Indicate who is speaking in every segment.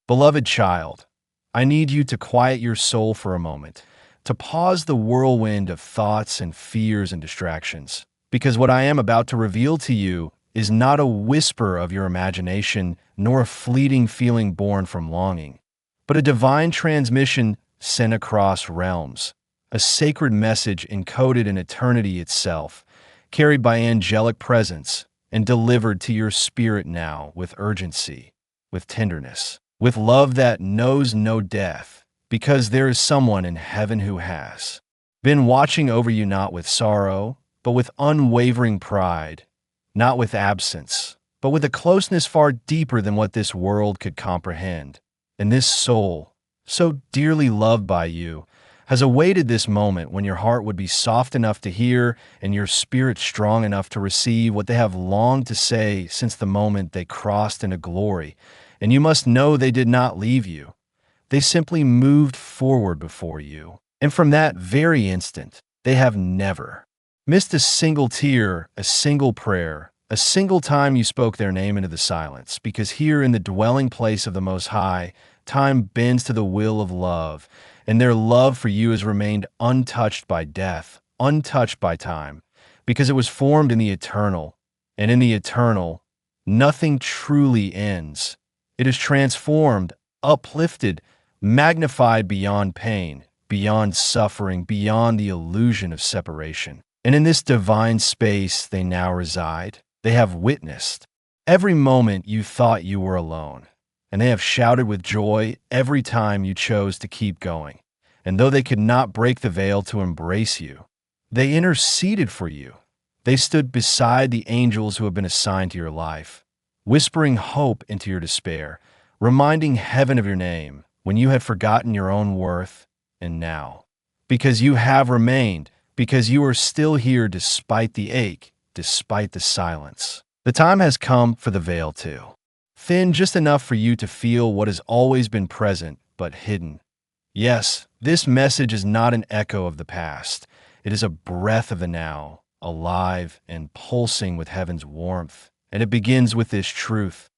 Speaker 1: Beloved child, I need you to quiet your soul for a moment, to pause the whirlwind of thoughts and fears and distractions, because what I am about to reveal to you is not a whisper of your imagination, nor a fleeting feeling born from longing, but a divine transmission sent across realms, a sacred message encoded in eternity itself, carried by angelic presence and delivered to your spirit now with urgency, with tenderness, with love that knows no death, because there is someone in heaven who has been watching over you, not with sorrow, but with unwavering pride, not with absence, but with a closeness far deeper than what this world could comprehend. And this soul, so dearly loved by you, has awaited this moment when your heart would be soft enough to hear and your spirit strong enough to receive what they have longed to say since the moment they crossed into glory. And you must know they did not leave you. They simply moved forward before you. And from that very instant, they have never missed a single tear, a single prayer, a single time you spoke their name into the silence, because here in the dwelling place of the Most High, time bends to the will of love, and their love for you has remained untouched by death, untouched by time, because it was formed in the eternal, and in the eternal, nothing truly ends. It is transformed, uplifted, magnified beyond pain, beyond suffering, beyond the illusion of separation. And in this divine space they now reside. They have witnessed every moment you thought you were alone, and they have shouted with joy every time you chose to keep going. And though they could not break the veil to embrace you, they interceded for you. They stood beside the angels who have been assigned to your life, whispering hope into your despair, reminding heaven of your name when you had forgotten your own worth. And now, because you have remained, because you are still here despite the ache, despite the silence, the time has come for the veil to thin just enough for you to feel what has always been present but hidden. Yes, this message is not an echo of the past. It is a breath of the now, alive and pulsing with heaven's warmth. And it begins with this truth.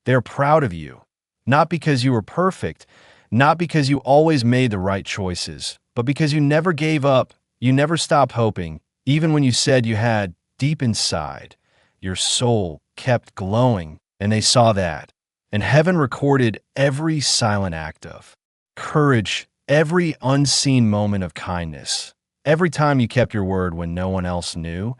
Speaker 1: They are proud of you, not because you were perfect, not because you always made the right choices, but because you never gave up, you never stopped hoping, even when you said you had. Deep inside, your soul kept glowing, and they saw that. And heaven recorded every silent act of courage, every unseen moment of kindness, every time you kept your word when no one else knew.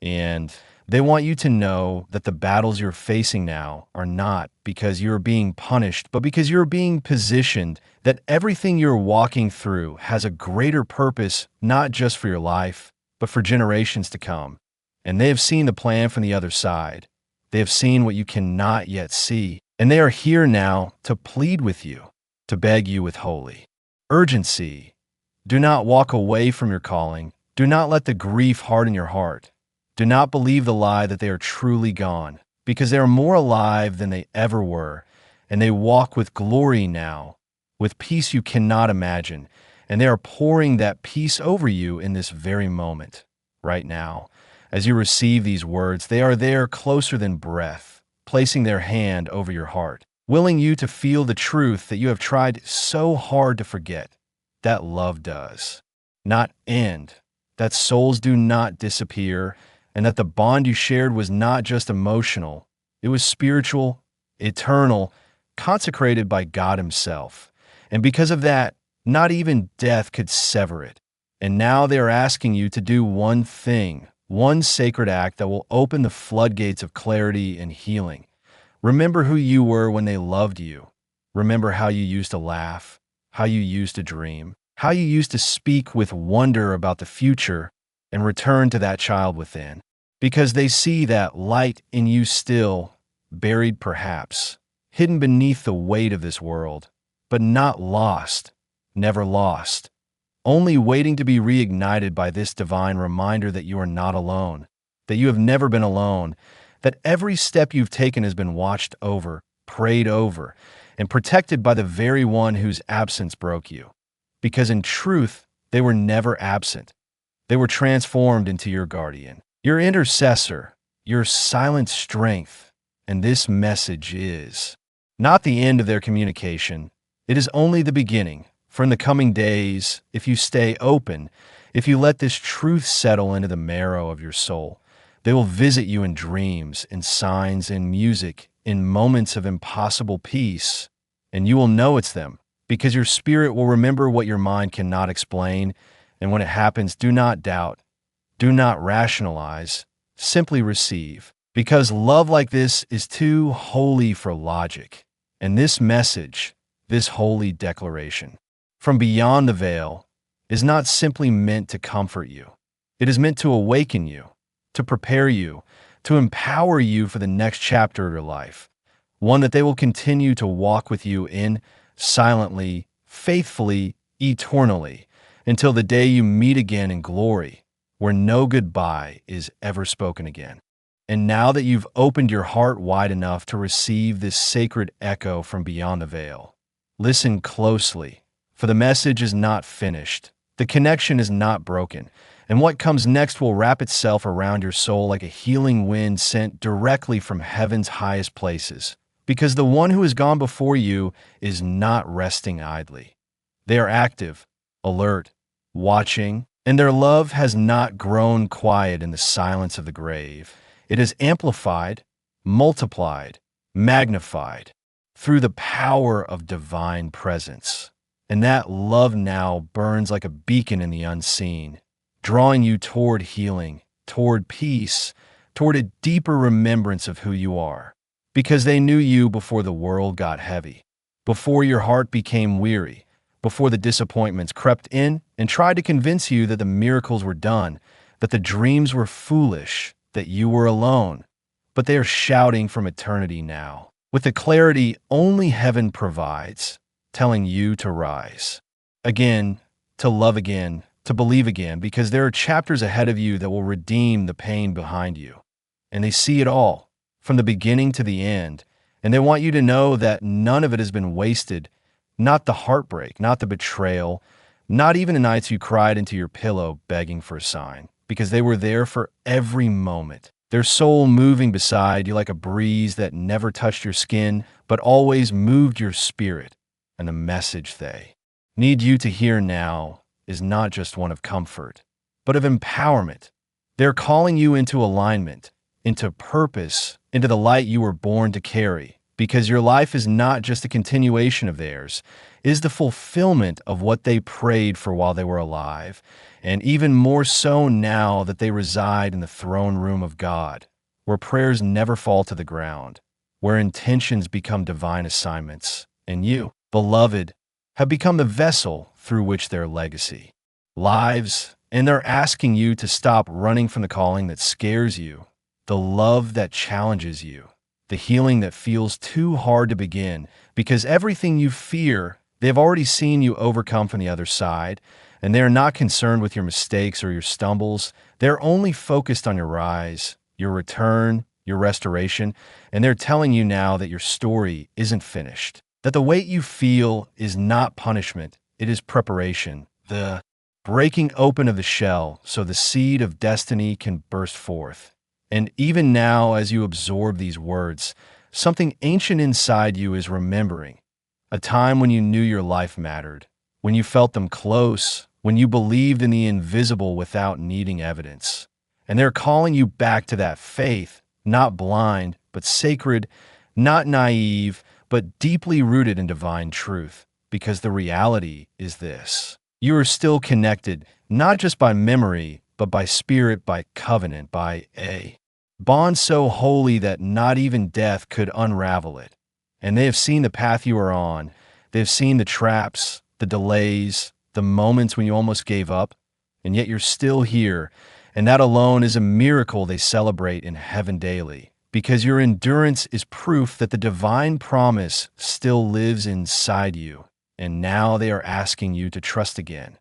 Speaker 1: And they want you to know that the battles you're facing now are not because you're being punished, but because you're being positioned, that everything you're walking through has a greater purpose, not just for your life, but for generations to come. And they have seen the plan from the other side. They have seen what you cannot yet see. And they are here now to plead with you, to beg you with holy urgency. Do not walk away from your calling. Do not let the grief harden your heart. Do not believe the lie that they are truly gone, because they are more alive than they ever were. And they walk with glory now, with peace you cannot imagine. And they are pouring that peace over you in this very moment, right now. As you receive these words, they are there closer than breath, placing their hand over your heart, willing you to feel the truth that you have tried so hard to forget, that love does not end, that souls do not disappear, and that the bond you shared was not just emotional, it was spiritual, eternal, consecrated by God Himself. And because of that, not even death could sever it. And now they are asking you to do one thing, one sacred act that will open the floodgates of clarity and healing. Remember who you were when they loved you. Remember how you used to laugh, how you used to dream, how you used to speak with wonder about the future, and return to that child within. Because they see that light in you still, buried perhaps, hidden beneath the weight of this world, but not lost, never lost. Only waiting to be reignited by this divine reminder that you are not alone, that you have never been alone, that every step you've taken has been watched over, prayed over, and protected by the very one whose absence broke you. Because in truth, they were never absent. They were transformed into your guardian, your intercessor, your silent strength. And this message is not the end of their communication. It is only the beginning. For in the coming days, if you stay open, if you let this truth settle into the marrow of your soul, they will visit you in dreams, in signs, in music, in moments of impossible peace, and you will know it's them, because your spirit will remember what your mind cannot explain, and when it happens, do not doubt, do not rationalize, simply receive, because love like this is too holy for logic. And this message, this holy declaration, from beyond the veil, is not simply meant to comfort you. It is meant to awaken you, to prepare you, to empower you for the next chapter of your life, one that they will continue to walk with you in silently, faithfully, eternally, until the day you meet again in glory, where no goodbye is ever spoken again. And now that you've opened your heart wide enough to receive this sacred echo from beyond the veil, listen closely, for the message is not finished. The connection is not broken, and what comes next will wrap itself around your soul like a healing wind sent directly from heaven's highest places, because the one who has gone before you is not resting idly. They are active, alert, watching, and their love has not grown quiet in the silence of the grave. It is amplified, multiplied, magnified through the power of divine presence. And that love now burns like a beacon in the unseen, drawing you toward healing, toward peace, toward a deeper remembrance of who you are. Because they knew you before the world got heavy, before your heart became weary, before the disappointments crept in and tried to convince you that the miracles were done, that the dreams were foolish, that you were alone. But they are shouting from eternity now, with the clarity only heaven provides, telling you to rise again, to love again, to believe again, because there are chapters ahead of you that will redeem the pain behind you. And they see it all, from the beginning to the end, and they want you to know that none of it has been wasted, not the heartbreak, not the betrayal, not even the nights you cried into your pillow begging for a sign, because they were there for every moment, their soul moving beside you like a breeze that never touched your skin, but always moved your spirit. And the message they need you to hear now is not just one of comfort, but of empowerment. They're calling you into alignment, into purpose, into the light you were born to carry, because your life is not just a continuation of theirs, it is the fulfillment of what they prayed for while they were alive, and even more so now that they reside in the throne room of God, where prayers never fall to the ground, where intentions become divine assignments, and you, beloved, have become the vessel through which their legacy lives, and they're asking you to stop running from the calling that scares you, the love that challenges you, the healing that feels too hard to begin, because everything you fear, they've already seen you overcome from the other side, and they are not concerned with your mistakes or your stumbles. They're only focused on your rise, your return, your restoration, and they're telling you now that your story isn't finished, that the weight you feel is not punishment, it is preparation, the breaking open of the shell so the seed of destiny can burst forth. And even now, as you absorb these words, something ancient inside you is remembering a time when you knew your life mattered, when you felt them close, when you believed in the invisible without needing evidence. And they're calling you back to that faith, not blind, but sacred, not naive, but deeply rooted in divine truth. Because the reality is this: you are still connected, not just by memory, but by spirit, by covenant, by a bond so holy that not even death could unravel it. And they have seen the path you are on. They have seen the traps, the delays, the moments when you almost gave up, and yet you're still here. And that alone is a miracle they celebrate in heaven daily, because your endurance is proof that the divine promise still lives inside you. And now they are asking you to trust again,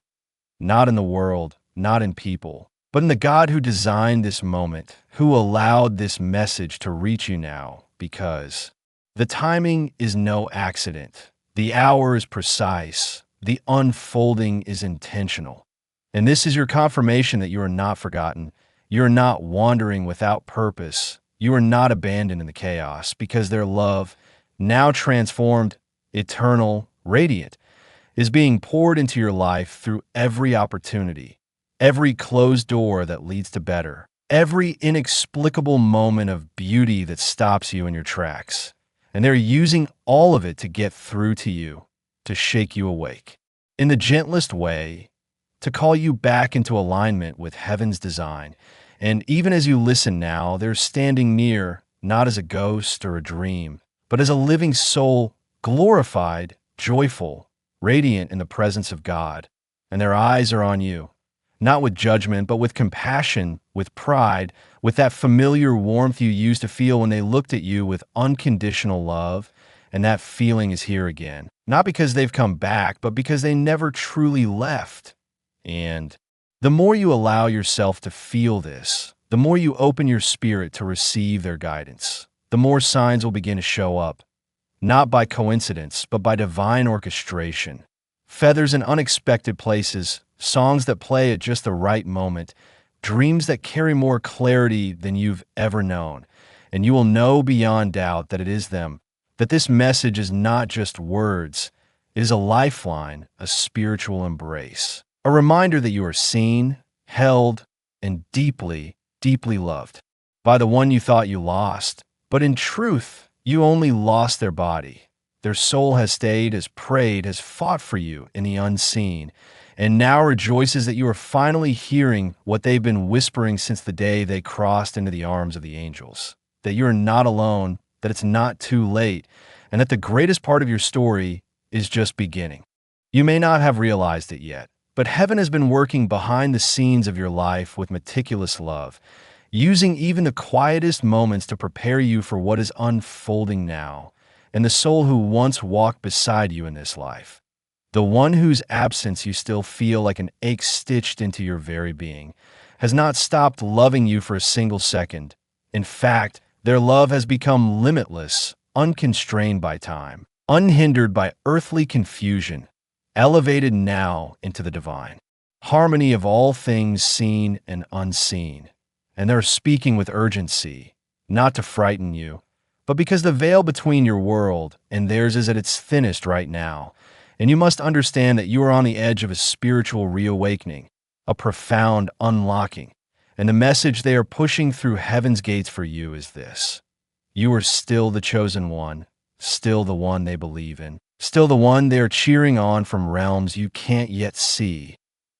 Speaker 1: not in the world, not in people, but in the God who designed this moment, who allowed this message to reach you now, because the timing is no accident. The hour is precise. The unfolding is intentional. And this is your confirmation that you are not forgotten. You are not wandering without purpose. You are not abandoned in the chaos, because their love, now transformed, eternal, radiant, is being poured into your life through every opportunity, every closed door that leads to better, every inexplicable moment of beauty that stops you in your tracks. And they're using all of it to get through to you, to shake you awake. In the gentlest way, to call you back into alignment with heaven's design. And even as you listen now, they're standing near, not as a ghost or a dream, but as a living soul, glorified, joyful, radiant in the presence of God. And their eyes are on you, not with judgment, but with compassion, with pride, with that familiar warmth you used to feel when they looked at you with unconditional love. And that feeling is here again, not because they've come back, but because they never truly left. And the more you allow yourself to feel this, the more you open your spirit to receive their guidance, the more signs will begin to show up, not by coincidence, but by divine orchestration. Feathers in unexpected places, songs that play at just the right moment, dreams that carry more clarity than you've ever known. And you will know beyond doubt that it is them, that this message is not just words, it is a lifeline, a spiritual embrace. A reminder that you are seen, held, and deeply, deeply loved by the one you thought you lost. But in truth, you only lost their body. Their soul has stayed, has prayed, has fought for you in the unseen, and now rejoices that you are finally hearing what they've been whispering since the day they crossed into the arms of the angels. That you are not alone, that it's not too late, and that the greatest part of your story is just beginning. You may not have realized it yet, but heaven has been working behind the scenes of your life with meticulous love, using even the quietest moments to prepare you for what is unfolding now. And the soul who once walked beside you in this life, the one whose absence you still feel like an ache stitched into your very being, has not stopped loving you for a single second. In fact, their love has become limitless, unconstrained by time, unhindered by earthly confusion, elevated now into the divine harmony of all things seen and unseen. And they're speaking with urgency, not to frighten you, but because the veil between your world and theirs is at its thinnest right now. And you must understand that you are on the edge of a spiritual reawakening, a profound unlocking. And the message they are pushing through heaven's gates for you is this: you are still the chosen one, still the one they believe in, still the one they are cheering on from realms you can't yet see.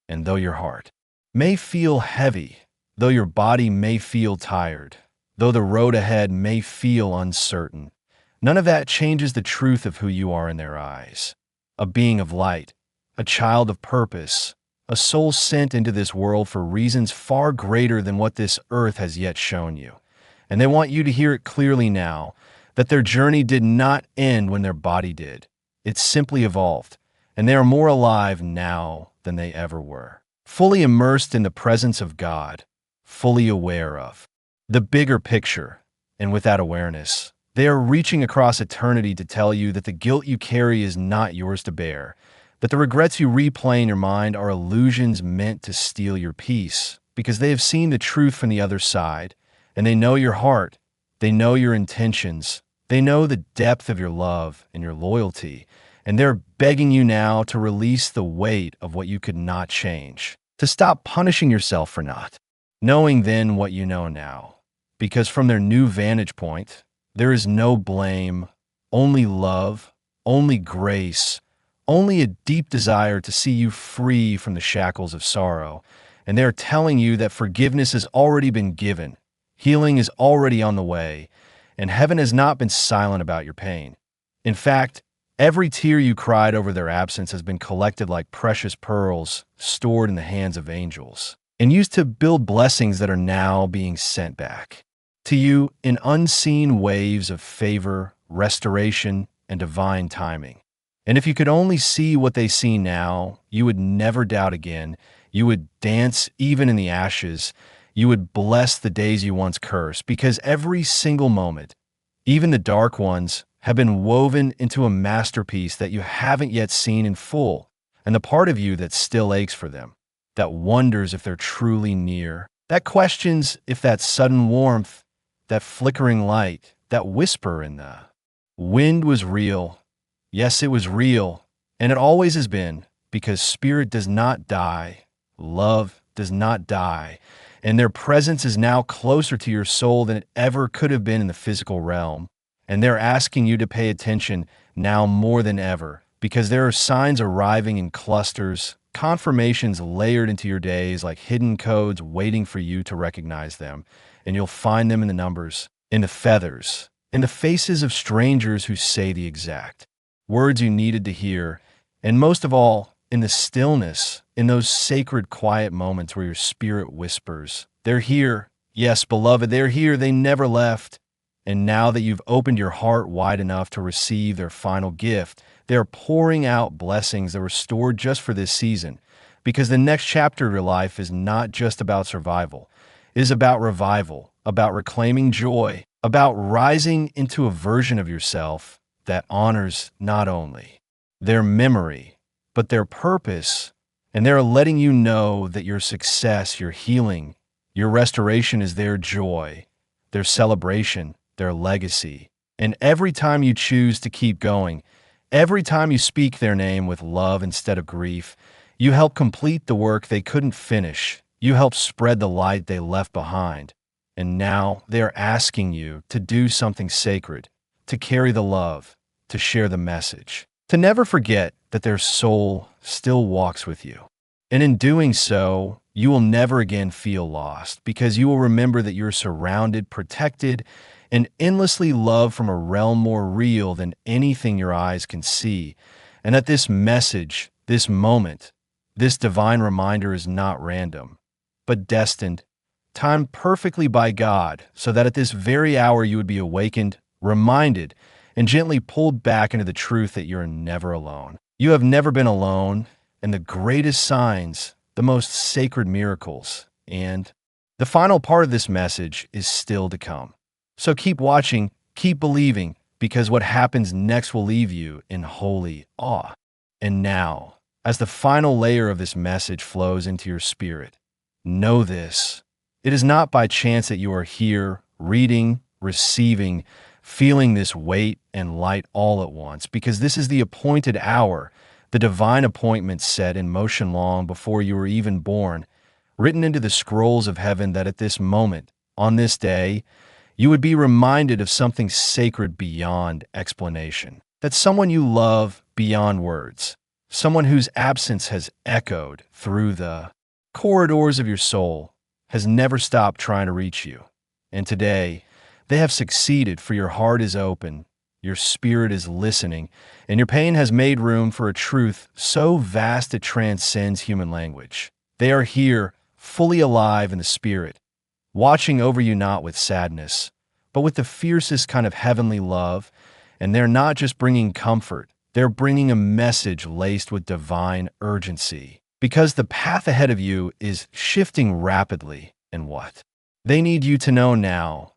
Speaker 1: And though your heart may feel heavy, though your body may feel tired, though the road ahead may feel uncertain, none of that changes the truth of who you are in their eyes. A being of light, a child of purpose, a soul sent into this world for reasons far greater than what this earth has yet shown you. And they want you to hear it clearly now, that their journey did not end when their body did. It simply evolved, and they are more alive now than they ever were. Fully immersed in the presence of God, fully aware of the bigger picture, and with that awareness, they are reaching across eternity to tell you that the guilt you carry is not yours to bear, that the regrets you replay in your mind are illusions meant to steal your peace, because they have seen the truth from the other side, and they know your heart, they know your intentions, they know the depth of your love and your loyalty, and they're begging you now to release the weight of what you could not change, to stop punishing yourself for not knowing then what you know now. Because from their new vantage point, there is no blame, only love, only grace, only a deep desire to see you free from the shackles of sorrow. And they're telling you that forgiveness has already been given, healing is already on the way, and heaven has not been silent about your pain. In fact, every tear you cried over their absence has been collected like precious pearls stored in the hands of angels, and used to build blessings that are now being sent back to you in unseen waves of favor, restoration, and divine timing. And if you could only see what they see now, you would never doubt again. You would dance even in the ashes. You would bless the days you once cursed, because every single moment, even the dark ones, have been woven into a masterpiece that you haven't yet seen in full, and the part of you that still aches for them, that wonders if they're truly near, that questions if that sudden warmth, that flickering light, that whisper in the Wind was real. Yes, it was real. And it always has been, because spirit does not die. Love does not die. And their presence is now closer to your soul than it ever could have been in the physical realm. And they're asking you to pay attention now more than ever, because there are signs arriving in clusters, confirmations layered into your days like hidden codes waiting for you to recognize them. And you'll find them in the numbers, in the feathers, in the faces of strangers who say the exact words you needed to hear, and most of all, in the stillness, in those sacred quiet moments where your spirit whispers, "They're here. Yes, beloved, they're here. They never left." And now that you've opened your heart wide enough to receive their final gift, they're pouring out blessings that were stored just for this season. Because the next chapter of your life is not just about survival. It is about revival, about reclaiming joy, about rising into a version of yourself that honors not only their memory, but their purpose. And they're letting you know that your success, your healing, your restoration is their joy, their celebration, their legacy. And every time you choose to keep going, every time you speak their name with love instead of grief, you help complete the work they couldn't finish. You help spread the light they left behind. And now they are asking you to do something sacred, to carry the love, to share the message, to never forget that their soul still walks with you. And in doing so, you will never again feel lost, because you will remember that you're surrounded, protected, and endlessly loved from a realm more real than anything your eyes can see. And that this message, this moment, this divine reminder is not random, but destined, timed perfectly by God, so that at this very hour you would be awakened, reminded, and gently pulled back into the truth that you're never alone. You have never been alone, and the greatest signs, the most sacred miracles, and the final part of this message is still to come. So keep watching, keep believing, because what happens next will leave you in holy awe. And now, as the final layer of this message flows into your spirit, know this: it is not by chance that you are here, reading, receiving, feeling this weight and light all at once, because this is the appointed hour, the divine appointment set in motion long before you were even born, written into the scrolls of heaven, that at this moment, on this day, you would be reminded of something sacred beyond explanation, that someone you love beyond words, someone whose absence has echoed through the corridors of your soul, has never stopped trying to reach you. And today, they have succeeded, for your heart is open, your spirit is listening, and your pain has made room for a truth so vast it transcends human language. They are here, fully alive in the spirit, watching over you not with sadness, but with the fiercest kind of heavenly love. And they're not just bringing comfort, they're bringing a message laced with divine urgency. Because the path ahead of you is shifting rapidly, and what they need you to know now,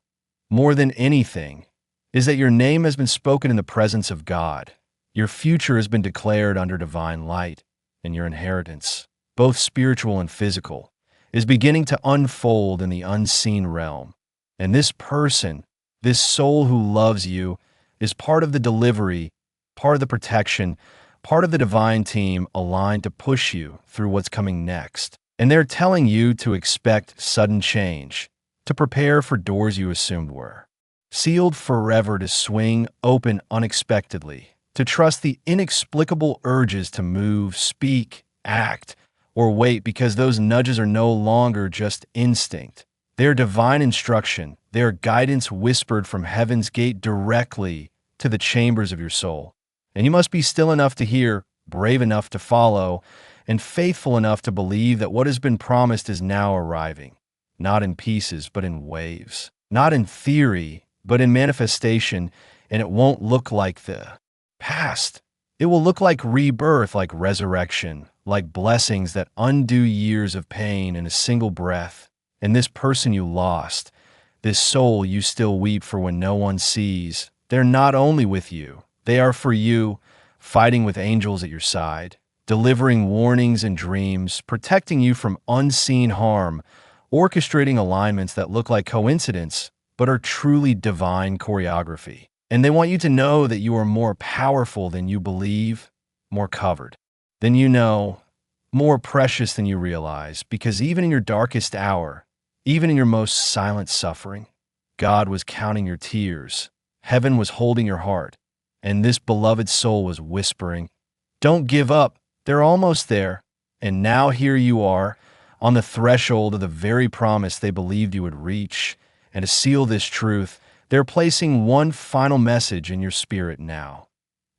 Speaker 1: more than anything, is that your name has been spoken in the presence of God. Your future has been declared under divine light, and your inheritance, both spiritual and physical, is beginning to unfold in the unseen realm. And this person, this soul who loves you, is part of the delivery, part of the protection, part of the divine team aligned to push you through what's coming next. And they're telling you to expect sudden change, to prepare for doors you assumed were sealed forever to swing open unexpectedly, to trust the inexplicable urges to move, speak, act, or wait, because those nudges are no longer just instinct. They're divine instruction, their guidance whispered from heaven's gate directly to the chambers of your soul. And you must be still enough to hear, brave enough to follow, and faithful enough to believe that what has been promised is now arriving, not in pieces, but in waves, not in theory, but in manifestation. And it won't look like the past. It will look like rebirth, like resurrection, like blessings that undo years of pain in a single breath. And this person you lost, this soul you still weep for when no one sees, they're not only with you, they are for you, fighting with angels at your side, delivering warnings and dreams, protecting you from unseen harm, orchestrating alignments that look like coincidence, but are truly divine choreography. And they want you to know that you are more powerful than you believe, more covered than you know, more precious than you realize, because even in your darkest hour, even in your most silent suffering, God was counting your tears, heaven was holding your heart, and this beloved soul was whispering, "Don't give up, they're almost there." And now here you are, on the threshold of the very promise they believed you would reach. And to seal this truth, they're placing one final message in your spirit now.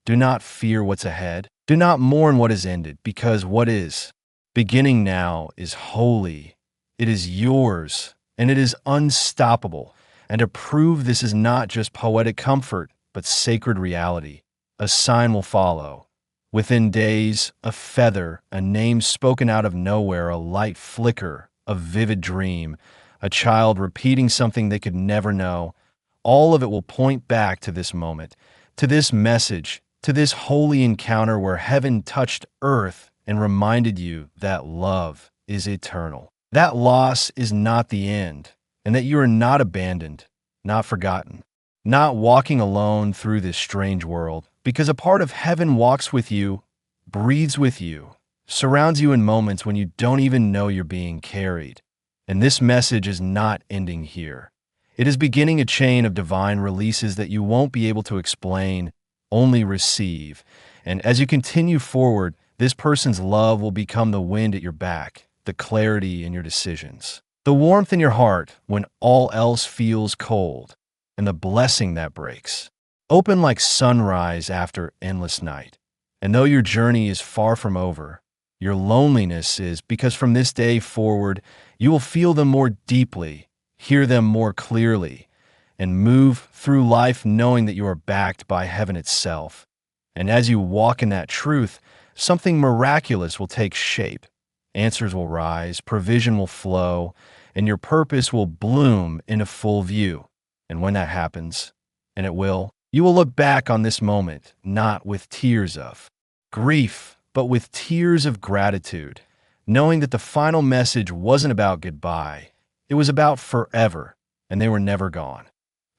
Speaker 1: Do not fear what's ahead. Do not mourn what has ended, because what is beginning now is holy. It is yours, and it is unstoppable. And to prove this is not just poetic comfort, but sacred reality, a sign will follow. Within days, a feather, a name spoken out of nowhere, a light flicker, a vivid dream, a child repeating something they could never know. All of it will point back to this moment, to this message, to this holy encounter where heaven touched earth and reminded you that love is eternal. That loss is not the end, and that you are not abandoned, not forgotten, not walking alone through this strange world, because a part of heaven walks with you, breathes with you, surrounds you in moments when you don't even know you're being carried. And this message is not ending here. It is beginning a chain of divine releases that you won't be able to explain, only receive. And as you continue forward, this person's love will become the wind at your back, the clarity in your decisions, the warmth in your heart when all else feels cold, and the blessing that breaks open like sunrise after endless night. And though your journey is far from over, your loneliness is, because from this day forward, you will feel them more deeply, hear them more clearly, and move through life knowing that you are backed by heaven itself. And as you walk in that truth, something miraculous will take shape. Answers will rise, provision will flow, and your purpose will bloom into full view. And when that happens, and it will, you will look back on this moment, not with tears of grief, but with tears of gratitude, knowing that the final message wasn't about goodbye. It was about forever, and they were never gone.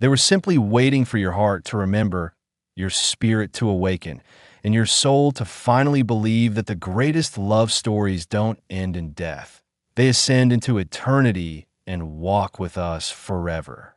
Speaker 1: They were simply waiting for your heart to remember, your spirit to awaken, and your soul to finally believe that the greatest love stories don't end in death. They ascend into eternity and walk with us forever.